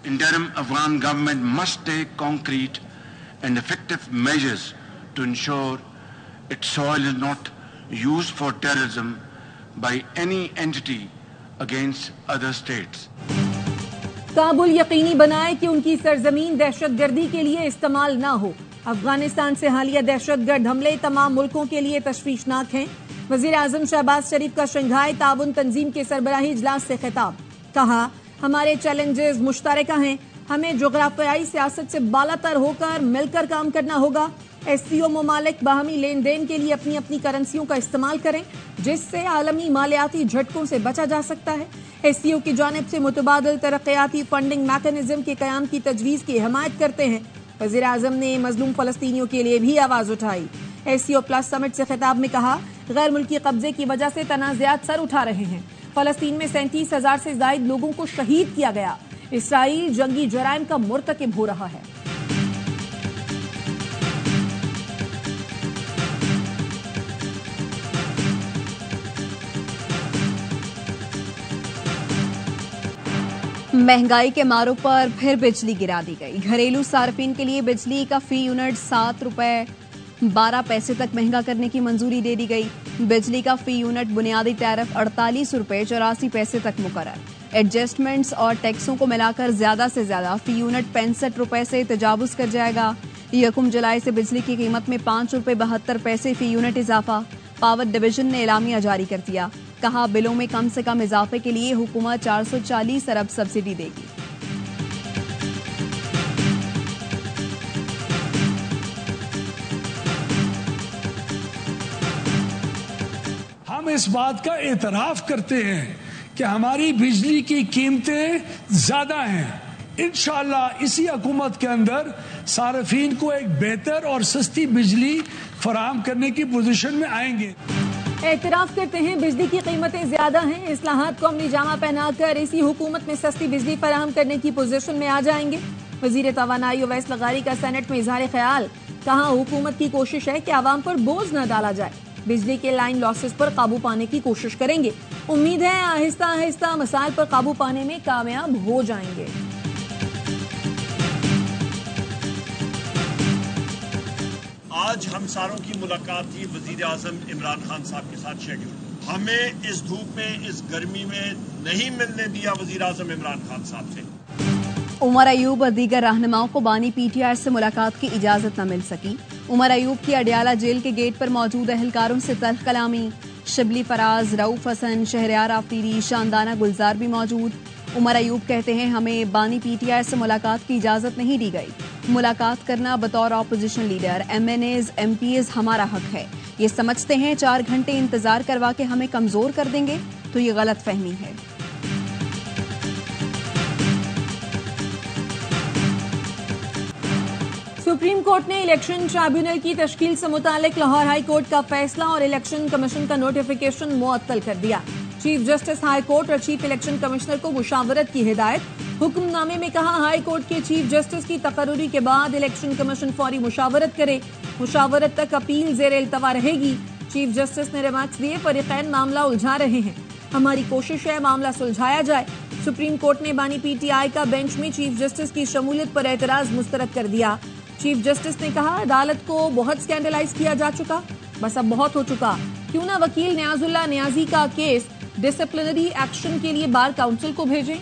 Interim Afghan government must take concrete and effective measures to ensure its soil is not used for terrorism by any entity against other states. Kabul यकीनी बनाए कि उनकी सरजमीन दहशतगर्दी के लिए इस्तेमाल ना हो। अफगानिस्तान से हालिया दहशतगर्द हमले तमाम मुल्कों के लिए तशवीशनाक हैं। वजीर आजम शहबाज शरीफ का शंघाई ताउन तंजीम के सरबराही इजलास से खिताब। कहा, हमारे चैलेंजेस मुश्तरका हैं, हमें जोग्राफियाई सियासत से बालातर होकर मिलकर काम करना होगा। एससीओ ममालिक बाहमी लेन देन के लिए अपनी अपनी करेंसियों का इस्तेमाल करें, जिससे आलमी मालियाती झटकों से बचा जा सकता है। एससीओ की जानिब से मुतबादिल तरक्याती फंडिंग मैकेनिज्म के कयाम की तजवीज़ की हिमायत करते हैं। वज़ीर आज़म ने मजलूम फलस्तीनियों के लिए भी आवाज़ उठाई। एससीओ प्लस समिट से खिताब में कहा, गैर मुल्की कब्जे की वजह से तनाज़ात सर उठा रहे हैं। फलस्तीन में 37,000 से ज़ायद लोगों को शहीद किया गया। इसराइल जंगी जराइम का मुर्तकिब हो रहा है। महंगाई के मारों पर फिर बिजली गिरा दी गई। घरेलू सार्फिन के लिए बिजली का फी यूनिट 7 रुपए 12 पैसे तक महंगा करने की मंजूरी दे दी गई। बिजली का फी यूनिट बुनियादी टैरिफ 48 रुपए 84 पैसे तक मुकर्रर। एडजस्टमेंट्स और टैक्सों को मिलाकर ज्यादा से ज्यादा फी यूनिट 65 रुपए से तजावुज कर जाएगा। 1 जुलाई से बिजली की कीमत में 5 रुपए 72 पैसे फी यूनिट इजाफा। पावर डिवीजन ने एलामिया जारी कर दिया। कहा, बिलों में कम से कम इजाफे के लिए हुकूमत 440 अरब सब्सिडी देगी। हम इस बात का एतराफ करते हैं कि हमारी बिजली की कीमतें ज्यादा हैं। इंशाअल्लाह इसी हुकूमत के अंदर सार्फिन को एक बेहतर और सस्ती बिजली फराहम करने की पोजीशन में आएंगे। एतराफ करते हैं बिजली की कीमतें ज्यादा हैं। इस्लाहात को अमली जामा पहनाकर इसी हुकूमत में सस्ती बिजली फराहम करने की पोजीशन में आ जाएंगे। वजीर तवानाई उवैस लगारी का सेनेट में इजहार ख्याल। कहा, हुकूमत की कोशिश है कि आवाम पर बोझ न डाला जाए। बिजली के लाइन लॉसेस पर काबू पाने की कोशिश करेंगे। उम्मीद है आहिस्ता आहिस्ता मसाइल पर काबू पाने में कामयाब हो जाएंगे। आज हम सारों की मुलाकात थी वजीर आजम इमरान खान साहब के साथ शेड्यूल। हमें इस धूप में, इस गर्मी में नहीं मिलने दिया वजीर आजम इमरान खान साहब से। उमर अयूब और दीगर रहनुमाओं को बानी पीटीआई से मुलाकात की इजाजत न मिल सकी। उमर अयूब की अडियाला जेल के गेट पर मौजूद अहलकारों से तल्ख कलामी। शिबली फराज, रऊफ हसन, शहरयार आफरीदी, शानदाना गुलजार भी मौजूद। उमर अयूब कहते हैं, हमें बानी पीटीआई से मुलाकात की इजाजत नहीं दी गई। मुलाकात करना बतौर ऑपोजिशन लीडर MNAs MPs हमारा हक है। ये समझते हैं 4 घंटे इंतजार करवा के हमें कमजोर कर देंगे, तो ये गलत फहमी है। सुप्रीम कोर्ट ने इलेक्शन ट्राइब्यूनल की तश्कील से मुतालिक लाहौर हाई कोर्ट का फैसला और इलेक्शन कमीशन का नोटिफिकेशन मुअत्तल कर दिया। चीफ जस्टिस हाई कोर्ट और चीफ इलेक्शन कमिश्नर को मुशावरत की हिदायत। हुक्मनामे में कहा, हाई कोर्ट के चीफ जस्टिस की तकर्रुरी के बाद इलेक्शन कमीशन फौरी मुशावरत करे। मुशावरत तक अपील ज़ेर इल्तवा रहेगी। चीफ जस्टिस ने रिमार्क्स दिए, फरीकैन मामला उलझा रहे हैं, हमारी कोशिश है मामला सुलझाया जाए। सुप्रीम कोर्ट ने बानी पीटीआई का बेंच में चीफ जस्टिस की शमूलियत पर एतराज मुस्तरद कर दिया। चीफ जस्टिस ने कहा, अदालत को बहुत स्कैंडलाइज किया जा चुका, बस अब बहुत हो चुका। क्यों ना वकील नियाजुल्लाह नियाजी का केस डिसिप्लिनरी एक्शन के लिए बार काउंसिल को भेजें।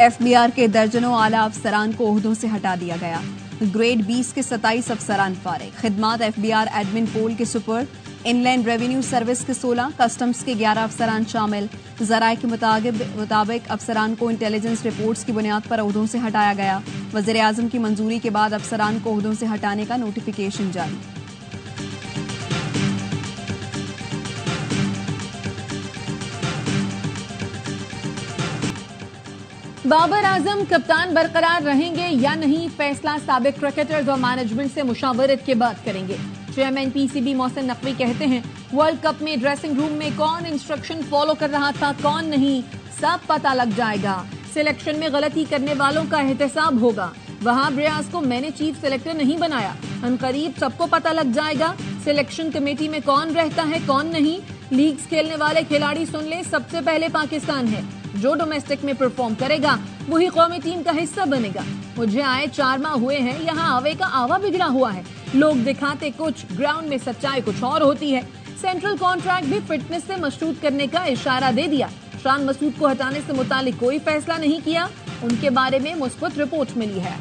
FBR के दर्जनों आला अफसरान को ओहदों से हटा दिया गया। ग्रेड 20 के 27 अफसरान फारिग। खिदमात FBR एडमिन पोल के सुपुर्द। इनलैंड रेवेन्यू सर्विस के 16, कस्टम्स के 11 अफसरान शामिल। ज़राए के मुताबिक अफसरान को इंटेलिजेंस रिपोर्ट्स की बुनियाद पर ओहदों से हटाया गया। वज़ीर आज़म की मंजूरी के बाद अफसरान को ओहदों से हटाने का नोटिफिकेशन जारी। बाबर आजम कप्तान बरकरार रहेंगे या नहीं, फैसला साबिक क्रिकेटर्स और मैनेजमेंट से मुशावरत के बाद करेंगे। चेयरमैन PCB मोहसिन नकवी कहते हैं, वर्ल्ड कप में ड्रेसिंग रूम में कौन इंस्ट्रक्शन फॉलो कर रहा था, कौन नहीं, सब पता लग जाएगा। सिलेक्शन में गलती करने वालों का एहतसाब होगा। वहाब रियाज को मैंने चीफ सेलेक्टर नहीं बनाया। अनकरीब सबको पता लग जाएगा सिलेक्शन कमेटी में कौन रहता है कौन नहीं। लीग्स खेलने वाले खिलाड़ी सुन ले, सबसे पहले पाकिस्तान है। जो डोमेस्टिक में परफॉर्म करेगा वही कौमी टीम का हिस्सा बनेगा। मुझे आए 4 माह हुए हैं, यहाँ आवे का आवा बिगड़ा हुआ है। लोग दिखाते कुछ, ग्राउंड में सच्चाई कुछ और होती है। सेंट्रल कॉन्ट्रैक्ट भी फिटनेस से मशरूत करने का इशारा दे दिया। शान मसूद को हटाने से मुतालिक कोई फैसला नहीं किया। उनके बारे में मुस्बत रिपोर्ट मिली है।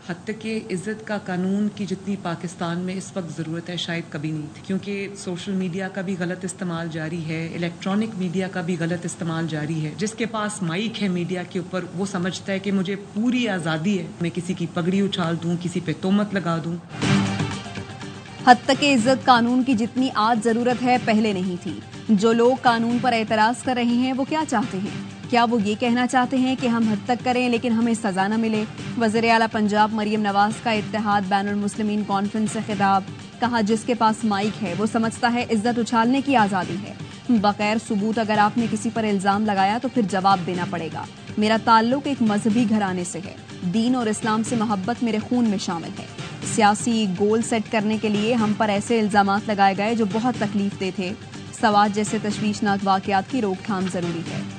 हद तक के इज्जत का कानून की जितनी पाकिस्तान में इस वक्त ज़रूरत है शायद कभी नहीं थी, क्योंकि सोशल मीडिया का भी गलत इस्तेमाल जारी है, इलेक्ट्रॉनिक मीडिया का भी गलत इस्तेमाल जारी है। जिसके पास माइक है मीडिया के ऊपर वो समझता है कि मुझे पूरी आज़ादी है, मैं किसी की पगड़ी उछाल दूं, किसी पे तोहमत लगा दूं। हद तक के इज्जत कानून की जितनी आज जरूरत है पहले नहीं थी। जो लोग कानून पर एतराज कर रहे हैं वो क्या चाहते हैं? क्या वो ये कहना चाहते हैं कि हम हद तक करें लेकिन हमें सजा न मिले? वज़ीर आला पंजाब मरियम नवाज का इत्तेहाद बैनुल मुस्लिमीन कॉन्फ्रेंस से खिताब। कहा जिसके पास माइक है वो समझता है इज्जत उछालने की आज़ादी है। बगैर सबूत अगर आपने किसी पर इल्ज़ाम लगाया तो फिर जवाब देना पड़ेगा। मेरा ताल्लुक एक मजहबी घराने से है। दीन और इस्लाम से मोहब्बत मेरे खून में शामिल है। सियासी गोल सेट करने के लिए हम पर ऐसे इल्ज़ामात लगाए गए जो बहुत तकलीफ दे थे। सवाद जैसे तशवीशनाक वाक़यात की रोकथाम जरूरी है।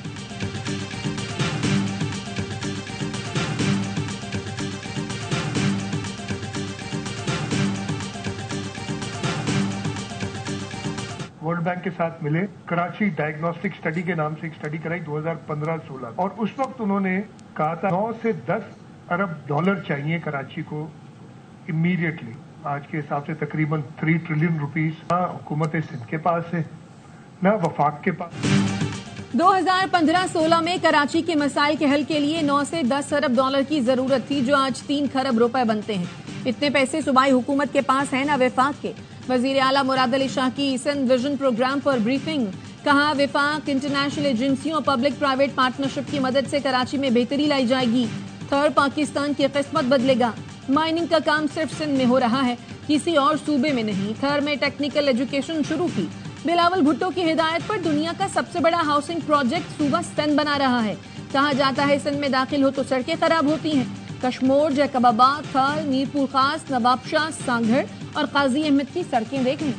वर्ल्ड बैंक के साथ मिले, कराची डायग्नोस्टिक स्टडी के नाम से एक स्टडी कराई 2015-16 और उस वक्त उन्होंने कहा था 9 से 10 अरब डॉलर चाहिए कराची को इमीडिएटली। आज के हिसाब से तकरीबन 3 ट्रिलियन रुपीस ना हुकूमत सिंध के पास है ना वफाक के पास। 2015-16 में कराची के मसाइल के हल के लिए 9 से 10 अरब डॉलर की जरूरत थी, जो आज 3 खरब रुपए बनते हैं। इतने पैसे सूबाई हुकूमत के पास है ना वफाक के। वजीर आला मुराद अली शाह की सिंध विजन प्रोग्राम पर ब्रीफिंग। कहा वफाक, इंटरनेशनल एजेंसियों और पब्लिक प्राइवेट पार्टनरशिप की मदद से कराची में बेहतरी लाई जाएगी। थर्ड पाकिस्तान की किस्मत बदलेगा। माइनिंग का काम सिर्फ सिंध में हो रहा है, किसी और सूबे में नहीं। थर में टेक्निकल एजुकेशन शुरू की। बिलावल भुट्टो की हिदायत पर दुनिया का सबसे बड़ा हाउसिंग प्रोजेक्ट सूबा सिंध बना रहा है। कहा जाता है सिंध में दाखिल हो तो सड़कें खराब होती हैं। कश्मोर, जैकबाबाद, थल, मीरपुर खास, नवाबशाह, सांगड़ और काजी अहमद की सड़कें देख लें।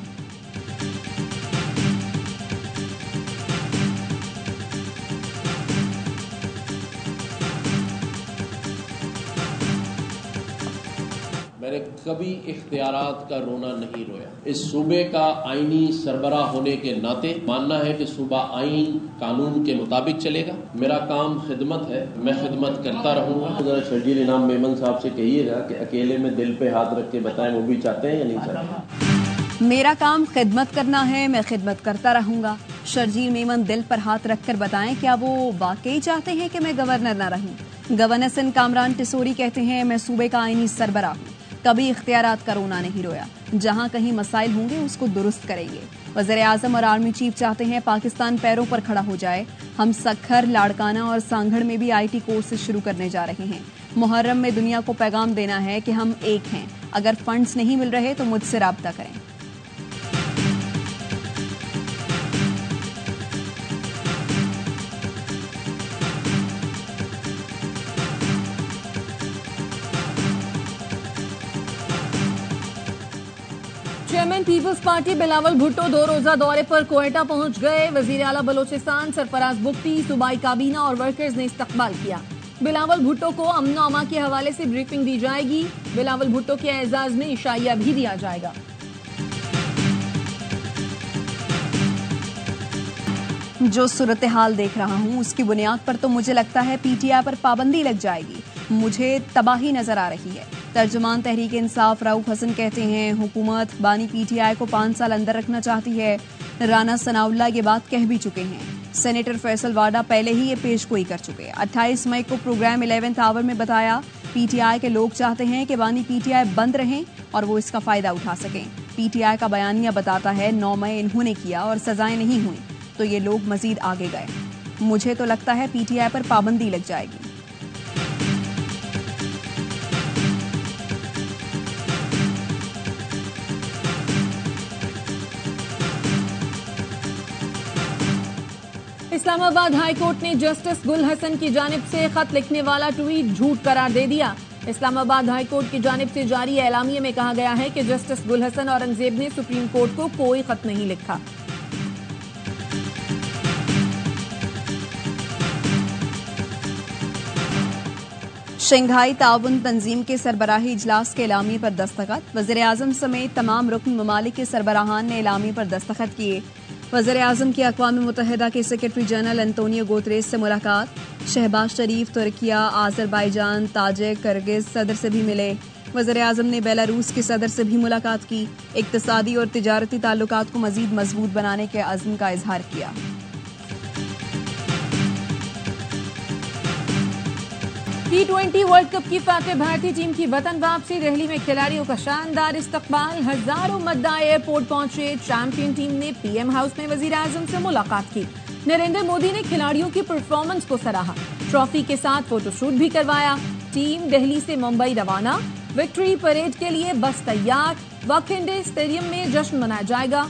मैंने कभी इख्तियारात का रोना नहीं रोया। इस सूबे का आईनी सरबराह होने के नाते मानना है कि सूबा आईन कानून के मुताबिक चलेगा। मेरा काम खिदमत है, मैं खिदमत करता रहूंगा। जरा शर्जील इनाम मेमन साहब से कहिएगा कि अकेले में दिल पे हाथ रख के बताएं वो भी चाहते हैं या नहीं चाहते। मेरा काम खिदमत करना है, मैं खिदमत करता रहूंगा। शर्जील मेमन दिल पर हाथ रखकर बताएं क्या वो वाकई चाहते हैं कि मैं गवर्नर न रहूं। गवर्नर सिंध कामरान टिसोरी कहते हैं मैं सूबे का आईनी सरबराह हूं, कभी इख्तियारात का रोना नहीं रोया। जहां कहीं मसाइल होंगे उसको दुरुस्त करेंगे। वज़ीर आज़म और आर्मी चीफ चाहते हैं पाकिस्तान पैरों पर खड़ा हो जाए। हम सखर, लाड़काना और सांगड़ में भी IT कोर्सेज शुरू करने जा रहे हैं। मुहर्रम में दुनिया को पैगाम देना है कि हम एक हैं। अगर फंड्स नहीं मिल रहे तो मुझसे राब्ता करें। चेयरमैन पीपल्स पार्टी बिलावल भुट्टो 2 रोजा दौरे पर कोयटा पहुंच गए। वजीर आला बलोचिस्तान सरफराज बुख्ती, सूबाई काबीना और वर्कर्स ने इस्तकबाल किया। बिलावल भुट्टो को अमन और अमा के हवाले से ब्रीफिंग दी जाएगी। बिलावल भुट्टो के एजाज में इशाइया भी दिया जाएगा। जो सूरत हाल देख रहा हूं उसकी बुनियाद पर तो मुझे लगता है PTI पर पाबंदी लग जाएगी। मुझे तबाही नजर आ रही है। तर्जुमान तहरीक इंसाफ रऊफ हसन कहते हैं हुकूमत बानी PTI को 5 साल अंदर रखना चाहती है। राना सनाउल्लाह ये बात कह भी चुके हैं। सेनेटर फैसल वाडा पहले ही ये पेशगोई कर चुके हैं। 28 मई को प्रोग्राम 11th आवर में बताया PTI के लोग चाहते हैं कि बानी PTI बंद रहें और वो इसका फायदा उठा सकें। PTI का बयानिया बताता है 9 मई इन्होंने किया और सजाएं नहीं हुई तो ये लोग मजीद आगे गए। मुझे तो लगता है PTI पर पाबंदी लग जाएगी। इस्लामाबाद हाई कोर्ट ने जस्टिस गुल हसन की जानिब से खत लिखने वाला ट्वीट झूठ करार दे दिया। इस्लामाबाद हाई कोर्ट की जानिब से जारी एलामिये में कहा गया है कि जस्टिस गुल हसन औरंगजेब ने सुप्रीम कोर्ट को कोई खत नहीं लिखा। शंघाई ताउन तंजीम के सरबराही इजलास के एलामिये पर दस्तखत। वज़ीर-ए-आज़म समेत तमाम रुकन ममालिक के सरबराहान ने एलामिये पर दस्तखत किए। वज़ीर-ए-आज़म की अक़वाम मुत्तहिदा के सेक्रेटरी जनरल एंटोनियो गुतेरेस से मुलाकात। शहबाज शरीफ तुर्किया, आज़रबाईजान, ताजिक, किर्गिज़ सदर से भी मिले। वज़ीर-ए-आज़म ने बेलारूस के सदर से भी मुलाकात की। इक़्तिसादी और तिजारती ताल्लुकात को मज़ीद मजबूत बनाने के अज़्म का इजहार किया। T20 वर्ल्ड कप की फातह भारतीय टीम की वतन वापसी। दिल्ली में खिलाड़ियों का शानदार इस्तकबाल। हजारों मद्दा एयरपोर्ट पहुंचे। चैंपियन टीम ने पीएम हाउस में वजीर आजम से मुलाकात की। नरेंद्र मोदी ने खिलाड़ियों की परफॉर्मेंस को सराहा। ट्रॉफी के साथ फोटोशूट भी करवाया। टीम दिल्ली से मुंबई रवाना। विक्ट्री परेड के लिए बस तैयार। वानखेड़े स्टेडियम में जश्न मनाया जाएगा।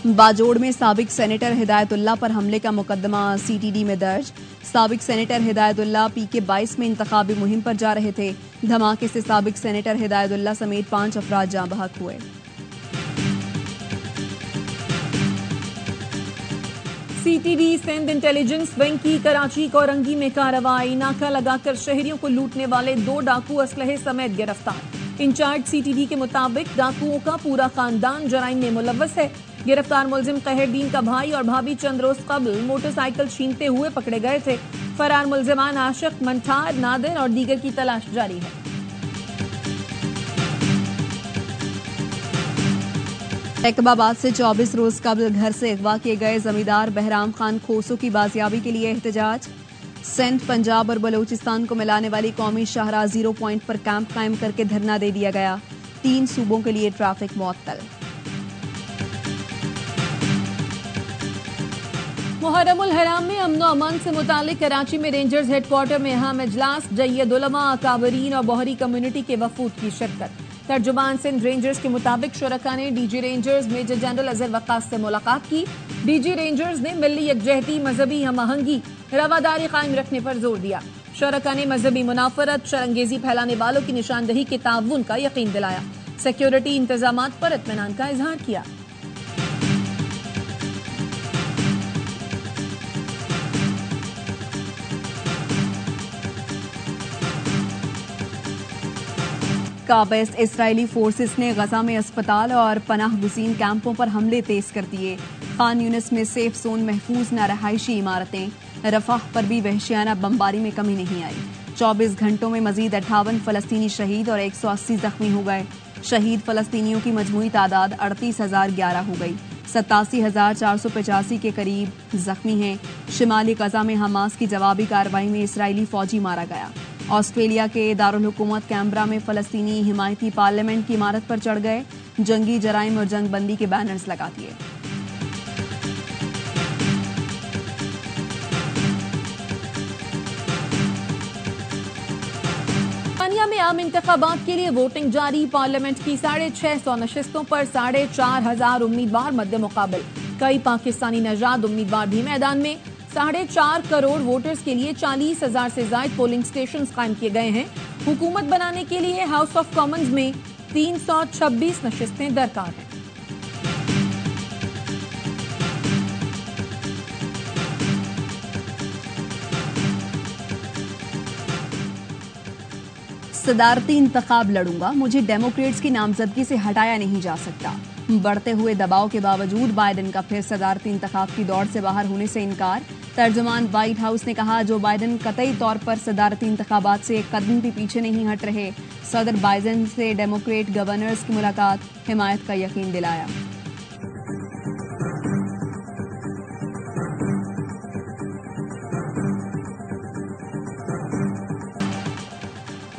बाजोड़ में साबिक सेनेटर हिदायतुल्लाह पर हमले का मुकदमा सीटीडी में दर्ज। साबिक सेनेटर हिदायतुल्लाह पीके 22 में इंतखाबी मुहिम पर जा रहे थे। धमाके से साबिक सेनेटर हिदायतुल्लाह समेत 5 अफराद जाँ बहक हुए। सीटीडी सिंध इंटेलिजेंस विंग की कराची कोरंगी में कार्रवाई। नाका लगाकर शहरियों को लूटने वाले 2 डाकू असलहे समेत गिरफ्तार। इंचार्ज सीटीडी के मुताबिक डाकुओं का पूरा खानदान जराइम में मुलव्वस है। गिरफ्तार मुलजिम कहरदीन का भाई और भाभी चंद रोज कबल मोटरसाइकिल छीनते हुए पकड़े गए थे। फरार मुलजिमान आशिक, मंठार, नादिर और दीगर की तलाश जारी है। हैकबाबाद से 24 रोज कबल घर से अगवा किए गए जमींदार बहराम खान खोसो की बाजियाबी के लिए एहतजाज। सिंध, पंजाब और बलूचिस्तान को मिलाने वाली कौमी शाहराह 0 पॉइंट पर कैंप कायम करके धरना दे दिया गया। 3 सूबों के लिए ट्रैफिक मुअत्तल। मुहर्रमुल हराम में अमन अमान से मुतालिक कराची में रेंजर्स हेडक्वार्टर में अहम इजलास। जय्यद उलमा, अकाबरीन और बहरी कम्युनिटी के वफूद की शिरकत। तर्जुमान सिंध रेंजर्स के मुताबिक शुरका ने DG rangers major general Azhar Waqqas से मुलाकात की। डीजी रेंजर्स ने मिली यकजहती, मजहबी हमआहंगी, रवादारी कायम रखने पर जोर दिया। शुरका ने मजहबी मुनाफरत, शरंगेजी फैलाने वालों की निशानदही के ताउन का यकीन दिलाया। सिक्योरिटी इंतजामात पर इत्मीनान का इजहार किया। काबिज इसराइली फोर्सेस ने गजा में अस्पताल और पनाह गुज़ीन कैंपों पर हमले तेज कर दिए। खान यूनिस में सेफ जोन महफूज न रहायशी इमारतें। रफाह पर भी वहशियाना बमबारी में कमी नहीं आई। 24 घंटों में मजीद 58 फलस्तीनी शहीद और 180 जख्मी हो गए। शहीद फलस्तीनियों की मजमूई तादाद 38,011 हो गई। 87,485 के करीब जख्मी हैं। शिमाली गजा में हमास की जवाबी कार्रवाई में इसराइली फौजी मारा गया। ऑस्ट्रेलिया के दारुल हुकूमत कैनबरा में फलस्तीनी हिमायती पार्लियामेंट की इमारत पर चढ़ गए। जंगी जराइम और जंग बंदी के बैनर्स लगा दिए। बर्तानिया में आम इंतखाबात के लिए वोटिंग जारी। पार्लियामेंट की 650 नशिस्तों पर 4,500 उम्मीदवार मद्दे मुकाबल। कई पाकिस्तानी नजाद उम्मीदवार भी मैदान में। 4.5 करोड़ वोटर्स के लिए 40,000 से ज्यादा पोलिंग स्टेशन कायम किए गए हैं। हुकूमत बनाने के लिए हाउस ऑफ कॉमन्स में 326 नशिस्तें दरकार हैं। सदारती इंतखाब लड़ूंगा, मुझे डेमोक्रेट्स की नामजदगी से हटाया नहीं जा सकता। बढ़ते हुए दबाव के बावजूद बाइडेन का फिर सदारती इंतखाब की दौड़ से बाहर होने से इनकार। तर्जुमान व्हाइट हाउस ने कहा, जो बाइडेन कतई तौर पर सदारती इंतखाबात से एक कदम भी पीछे नहीं हट रहे। सदर बाइडेन से डेमोक्रेट गवर्नर्स की मुलाकात, हिमायत का यकीन दिलाया।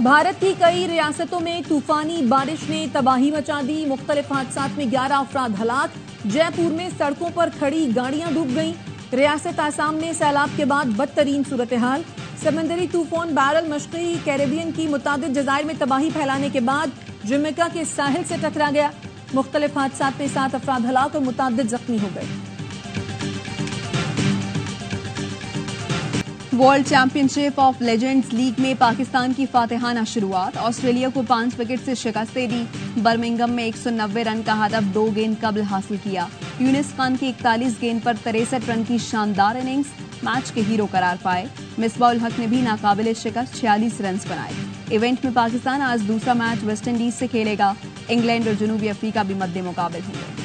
भारत की कई रियासतों में तूफानी बारिश ने तबाही मचा दी। मुख्तलिफ हादसात में 11 अफराद हलाक। जयपुर में सड़कों पर खड़ी गाड़ियां डूब गईं। रियासत आसाम में सैलाब के बाद बदतरीन सूरत हाल। समंदरी तूफान बैरल मशरक़ी कैरेबियन की मुतादिद जज़ायर में तबाही फैलाने के बाद जमैका के साहिल से टकरा गया। मुख्तलिफ हादसात में 7 अफराद हलाक और मुतादिद जख्मी हो गए। World championship of legends league में पाकिस्तान की फातिहाना शुरुआत। ऑस्ट्रेलिया को 5 विकेट से शिकस्त दे दी। बर्मिंघम में 190 रन का हदफ 2 गेंद कबल हासिल किया। यूनिस खान की 41 गेंद पर 63 रन की शानदार इनिंग्स मैच के हीरो करार पाए। मिसबाउल हक ने भी नाकाबिले शिकस्त 46 रन बनाए। इवेंट में पाकिस्तान आज दूसरा मैच वेस्ट इंडीज से खेलेगा। इंग्लैंड और जनूबी अफ्रीका भी मद्दे मुकाबिल होंगे।